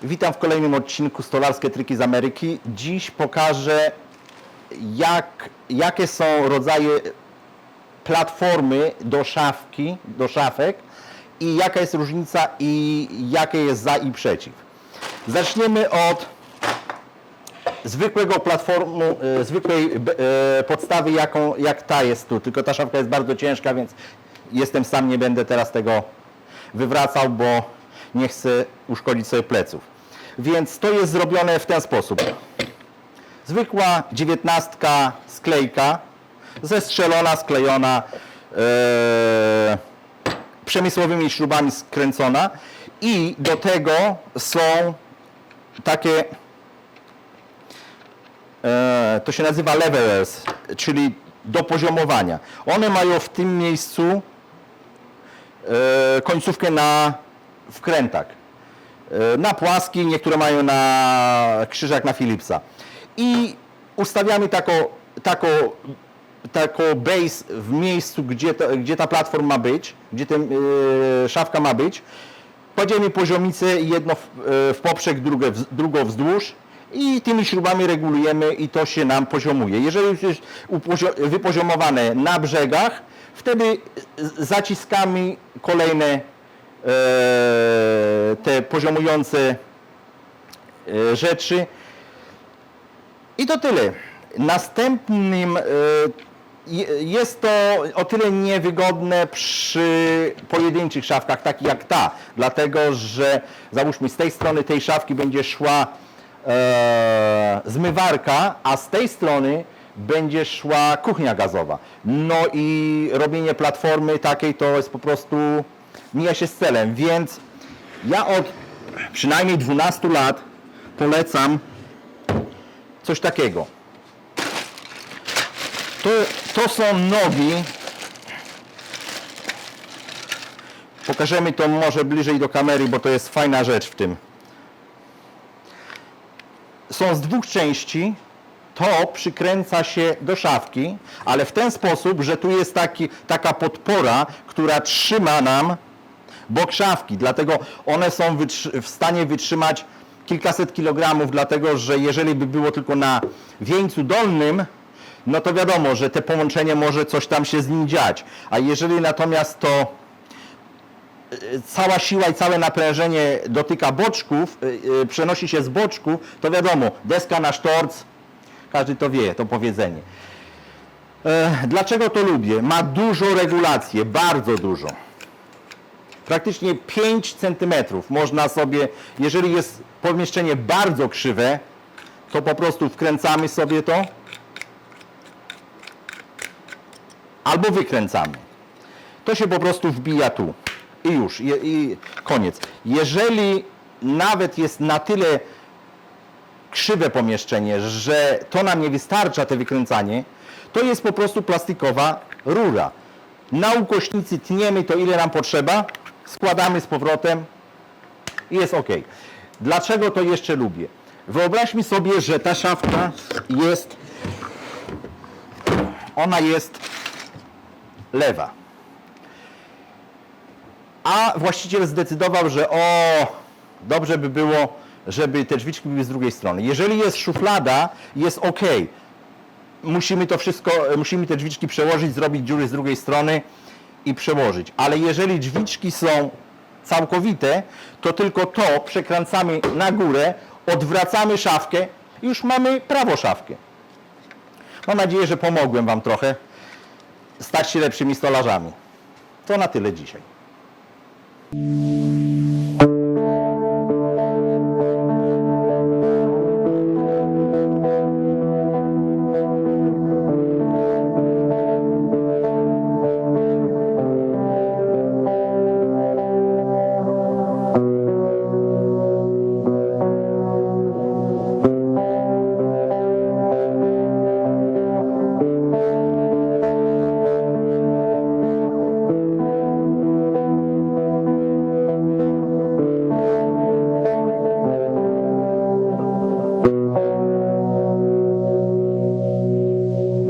Witam w kolejnym odcinku Stolarskie Triki z Ameryki. Dziś pokażę, jakie są rodzaje platformy do szafek i jaka jest różnica i jakie jest za i przeciw. Zaczniemy od zwykłej podstawy, jak ta jest tu, tylko ta szafka jest bardzo ciężka, więc jestem sam, nie będę teraz tego wywracał, bo nie chcę uszkodzić sobie pleców. Więc to jest zrobione w ten sposób. Zwykła 19 sklejka, zestrzelona, sklejona, przemysłowymi śrubami skręcona i do tego są takie, to się nazywa levelers, czyli do poziomowania. One mają w tym miejscu końcówkę na wkrętak. Na płaski, niektóre mają na krzyżak na Philipsa. I ustawiamy taką base w miejscu, gdzie ta platforma ma być, gdzie ta szafka ma być. Kładziemy poziomicę, jedno w poprzek, drugą wzdłuż i tymi śrubami regulujemy i to się nam poziomuje. Jeżeli już jest wypoziomowane na brzegach, wtedy zaciskamy kolejne te poziomujące rzeczy i to tyle. Następnym jest to o tyle niewygodne przy pojedynczych szafkach, takich jak ta, dlatego że załóżmy z tej strony tej szafki będzie szła zmywarka, a z tej strony będzie szła kuchnia gazowa. No i robienie platformy takiej to jest po prostu mija się z celem, więc ja od przynajmniej 12 lat polecam coś takiego. To są nogi. Pokażemy to może bliżej do kamery, bo to jest fajna rzecz w tym. Są z dwóch części. To przykręca się do szafki, ale w ten sposób, że tu jest taka podpora, która trzyma nam bok szafki, dlatego one są w stanie wytrzymać kilkaset kilogramów, dlatego że jeżeli by było tylko na wieńcu dolnym, no to wiadomo, że te połączenie może coś tam się z nim dziać, a jeżeli natomiast to cała siła i całe naprężenie dotyka boczków, przenosi się z boczku, to wiadomo, deska na sztorc, każdy to wie, to powiedzenie. Dlaczego to lubię? Ma dużo regulacji, bardzo dużo. Praktycznie 5 cm można sobie, jeżeli jest pomieszczenie bardzo krzywe, to po prostu wkręcamy sobie to albo wykręcamy. To się po prostu wbija tu i już, i koniec. Jeżeli nawet jest na tyle krzywe pomieszczenie, że to nam nie wystarcza, te wykręcanie, to jest po prostu plastikowa rura. Na ukośnicy tniemy to, ile nam potrzeba, składamy z powrotem i jest ok. Dlaczego to jeszcze lubię? Wyobraźmy sobie, że ta szafka jest, ona jest lewa. A właściciel zdecydował, że dobrze by było, żeby te drzwiczki były z drugiej strony. Jeżeli jest szuflada, jest ok. Musimy te drzwiczki przełożyć, zrobić dziury z drugiej strony i przełożyć. Ale jeżeli drzwiczki są całkowite, to tylko to przekręcamy na górę, odwracamy szafkę i już mamy prawoszafkę. Mam nadzieję, że pomogłem Wam trochę stać się lepszymi stolarzami. To na tyle dzisiaj.